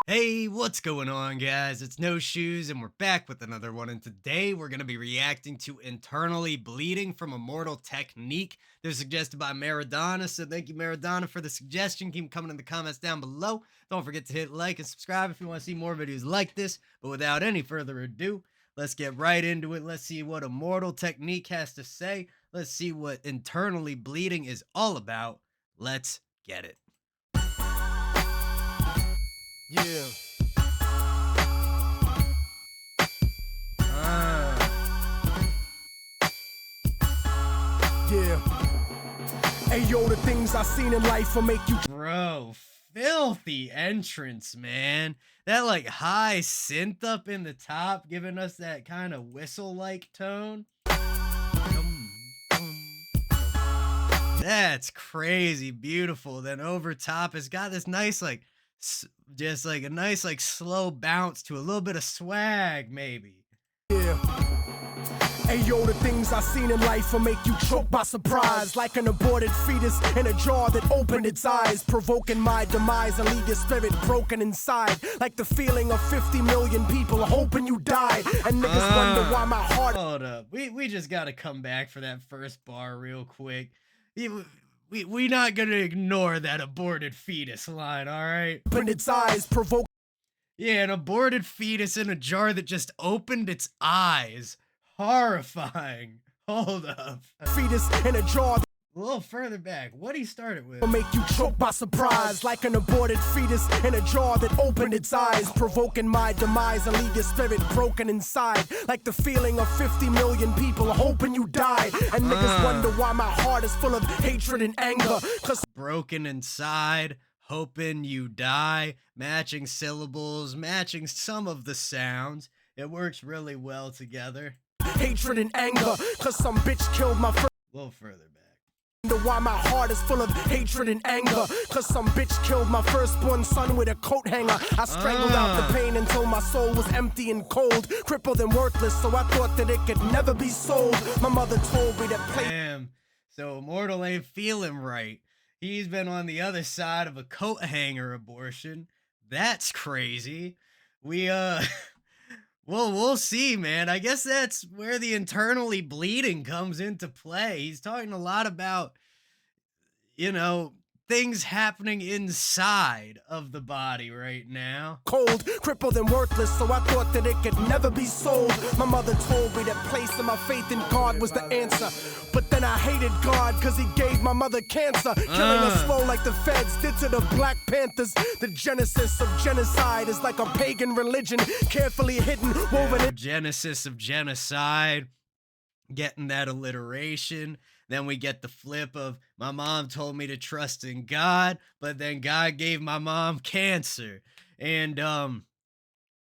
Hey, what's going on, guys? It's No Shoes, and we're back with another one. And today we're going to be reacting to Internally Bleeding from Immortal Technique. They're suggested by Maradona, so thank you, Maradona, for the suggestion. Keep coming in the comments down below. Don't forget to hit like and subscribe if you want to see more videos like this. But without any further ado, let's get right into it. Let's see what Immortal Technique has to say. Let's see what Internally Bleeding is all about. Let's get it. Yeah. Yeah. Hey, yo, the things I seen in life will make you. Bro, filthy entrance, man. That like high synth up in the top, giving us that kind of whistle-like tone. That's crazy beautiful. Then over top, it's got this nice like just like a nice like slow bounce to a little bit of swag, maybe. Yeah. Hey, yo, the things I seen in life will make you choke by surprise, like an aborted fetus in a jar that opened its eyes, provoking my demise and leave your spirit broken inside, like the feeling of 50 million people hoping you died, and niggas wonder why my heart. Hold up, we just gotta come back for that first bar real quick. We not gonna ignore that aborted fetus line, all right? Opened its eyes, provoke. Yeah, an aborted fetus in a jar that just opened its eyes. Horrifying. Hold up. Fetus in a jar. A little further back, what he started with. Will make you choke by surprise, like an aborted fetus in a jar that opened its eyes, provoking my demise and leave your spirit broken inside, like the feeling of 50 million people hoping you die, and niggas wonder why my heart is full of hatred and anger, cause broken inside, hoping you die, matching syllables, matching some of the sounds. It works really well together. Hatred and anger, cause some bitch killed my first. A little further back. Why my heart is full of hatred and anger, cause some bitch killed my firstborn son with a coat hanger. I strangled out the pain until my soul was empty and cold, crippled and worthless, so I thought that it could never be sold. My mother told me that Damn, so Immortal ain't feeling right. He's been on the other side of a coat hanger abortion. That's crazy. We'll see, man. I guess that's where the internally bleeding comes into play. He's talking a lot about, you know, things happening inside of the body right now. Cold, crippled and worthless, so I thought that it could never be sold. My mother told me that placing my faith in God was the answer, but then I hated God cause he gave my mother cancer, killing her slow like the feds did to the Black Panthers. The genesis of genocide is like a pagan religion, carefully hidden, woven in. Genesis of genocide, getting that alliteration. Then we get the flip of my mom told me to trust in God, but then God gave my mom cancer. And,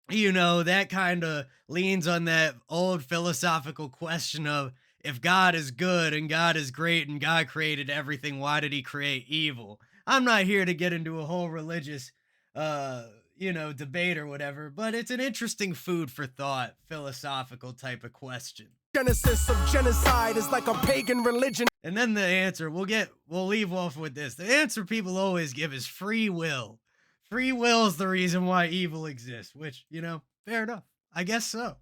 you know, that kind of leans on that old philosophical question of if God is good and God is great and God created everything, why did he create evil? I'm not here to get into a whole religious, you know, debate or whatever, but it's an interesting food for thought, philosophical type of question. Genesis of genocide is like a pagan religion. And then the answer, we'll leave off with this. The answer people always give is free will. Free will is the reason why evil exists, which, you know, fair enough. I guess so.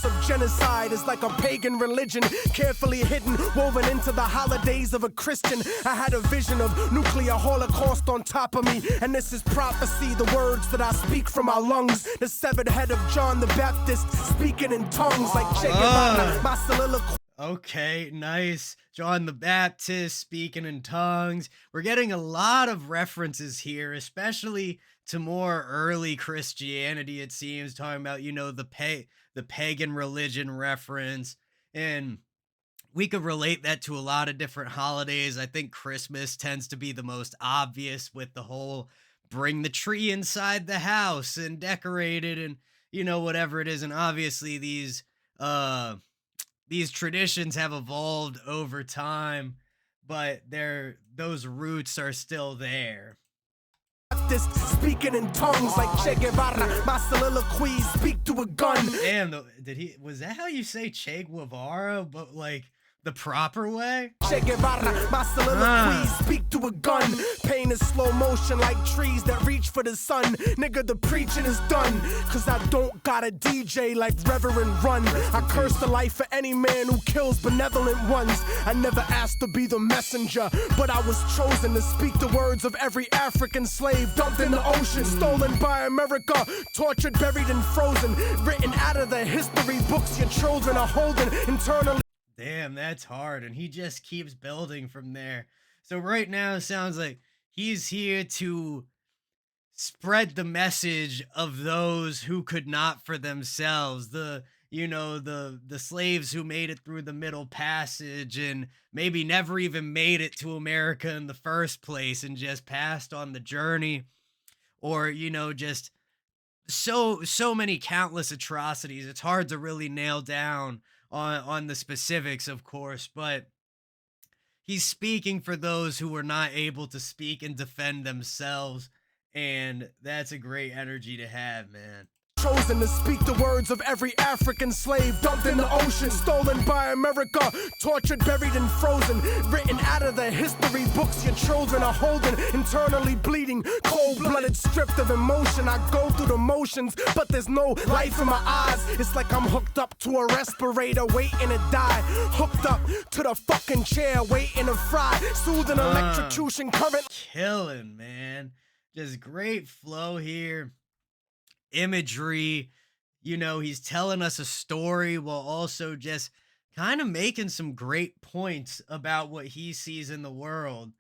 Of genocide is like a pagan religion, carefully hidden, woven into the holidays of a Christian. I had a vision of nuclear holocaust on top of me, and this is prophecy, the words that I speak from my lungs. The severed head of John the Baptist speaking in tongues like Che Guevara, my soliloquy. Okay, nice. John the Baptist speaking in tongues. We're getting a lot of references here, especially to more early Christianity, it seems, talking about, you know, the pagan religion reference. And we could relate that to a lot of different holidays. I think Christmas tends to be the most obvious with the whole bring the tree inside the house and decorate it and, you know, whatever it is. And obviously these traditions have evolved over time, but those roots are still there. Speaking in tongues like Che Guevara, my soliloquies speak to a gun. Damn, was that how you say Che Guevara, but like the proper way? Che Guevara, my soliloquies speak to a gun. Pain is in slow motion like trees that reach for the sun. Nigga, the preaching is done, cause I don't got a DJ like Reverend Run. I curse the life of any man who kills benevolent ones. I never asked to be the messenger, but I was chosen to speak the words of every African slave dumped in the ocean, stolen by America, tortured, buried, and frozen, written out of the history books your children are holding internally. Damn, that's hard. And he just keeps building from there. So right now it sounds like he's here to spread the message of those who could not for themselves. The slaves who made it through the Middle Passage and maybe never even made it to America in the first place and just passed on the journey, or just so many countless atrocities. It's hard to really nail down on the specifics, of course, but he's speaking for those who were not able to speak and defend themselves, and that's a great energy to have, man. Chosen to speak the words of every African slave dumped in the ocean, stolen by America, tortured, buried, and frozen, written out of the history books your children are holding, internally bleeding, cold-blooded, stripped of emotion. I go through the motions, but there's no life in my eyes. It's like I'm hooked up to a respirator, waiting to die. Hooked up to the fucking chair, waiting to fry. Soothing electrocution current. Killing, man. Just great flow here. Imagery, he's telling us a story while also just kind of making some great points about what he sees in the world.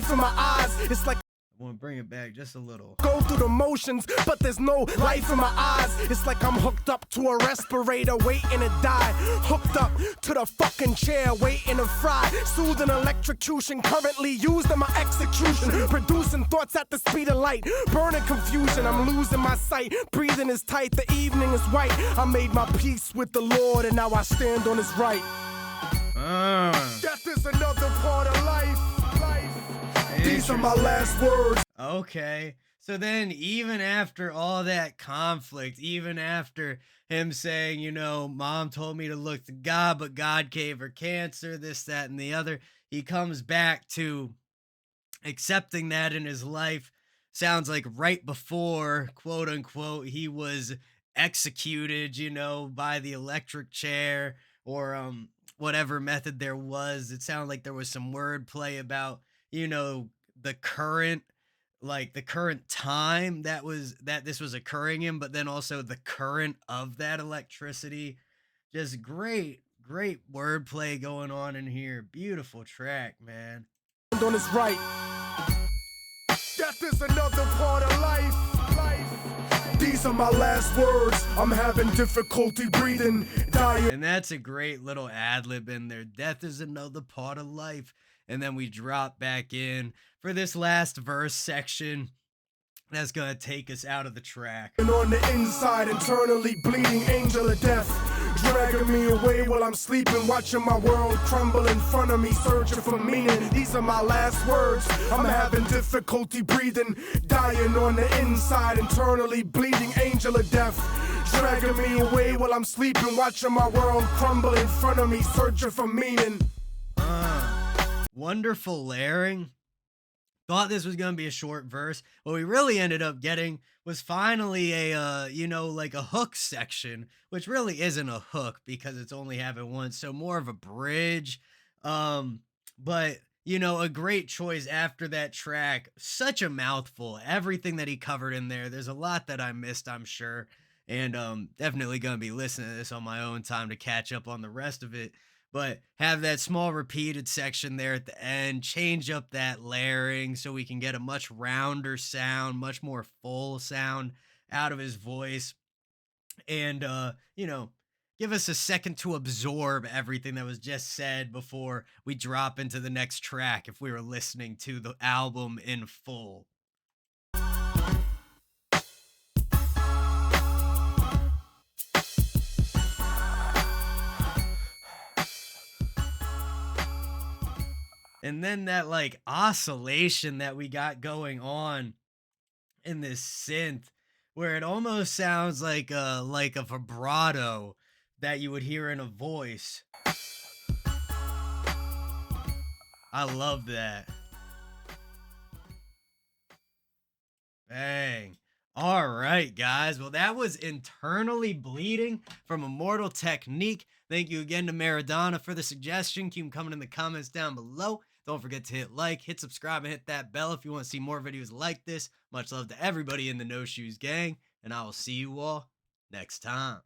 From my eyes, it's like I want to bring it back just a little. Go through the motions, but there's no life in my eyes. It's like I'm hooked up to a respirator, waiting to die. Hooked up to the fucking chair, waiting to fry. Soothing electrocution, currently used in my execution. Producing thoughts at the speed of light. Burning confusion, I'm losing my sight. Breathing is tight, the evening is white. I made my peace with the Lord, and now I stand on his right. Death is another part of life. These are my last words. Okay. So then, even after all that conflict, even after him saying, mom told me to look to God, but God gave her cancer, this, that, and the other, he comes back to accepting that in his life. Sounds like right before, quote unquote, he was executed, by the electric chair or whatever method there was. It sounded like there was some wordplay about the current time that this was occurring in, but then also the current of that electricity. Just great wordplay going on in here. Beautiful track, man. On his right. Death is another part of life. These are my last words. I'm having difficulty breathing, dying. And that's a great little ad-lib in there. Death is another part of life. And then we drop back in for this last verse section that's gonna take us out of the track. And on the inside, internally bleeding, angel of death, dragging me away while I'm sleeping, watching my world crumble in front of me, searching for meaning. These are my last words. I'm having difficulty breathing, dying on the inside, internally bleeding, angel of death, dragging me away while I'm sleeping, watching my world crumble in front of me, searching for meaning. Wonderful layering. Thought this was going to be a short verse. What we really ended up getting was finally a, like a hook section, which really isn't a hook because it's only having one. So more of a bridge. But, a great choice after that track. Such a mouthful. Everything that he covered in there. There's a lot that I missed, I'm sure. And definitely going to be listening to this on my own time to catch up on the rest of it. But have that small repeated section there at the end, change up that layering so we can get a much rounder sound, much more full sound out of his voice. And, give us a second to absorb everything that was just said before we drop into the next track if we were listening to the album in full. And then that oscillation that we got going on in this synth where it almost sounds like a vibrato that you would hear in a voice. I love that. All right, guys. Well, that was Internally Bleeding from Immortal Technique. Thank you again to Maradona for the suggestion. Keep them coming in the comments down below. Don't forget to hit like, hit subscribe, and hit that bell if you want to see more videos like this. Much love to everybody in the No Shoes gang, and I will see you all next time.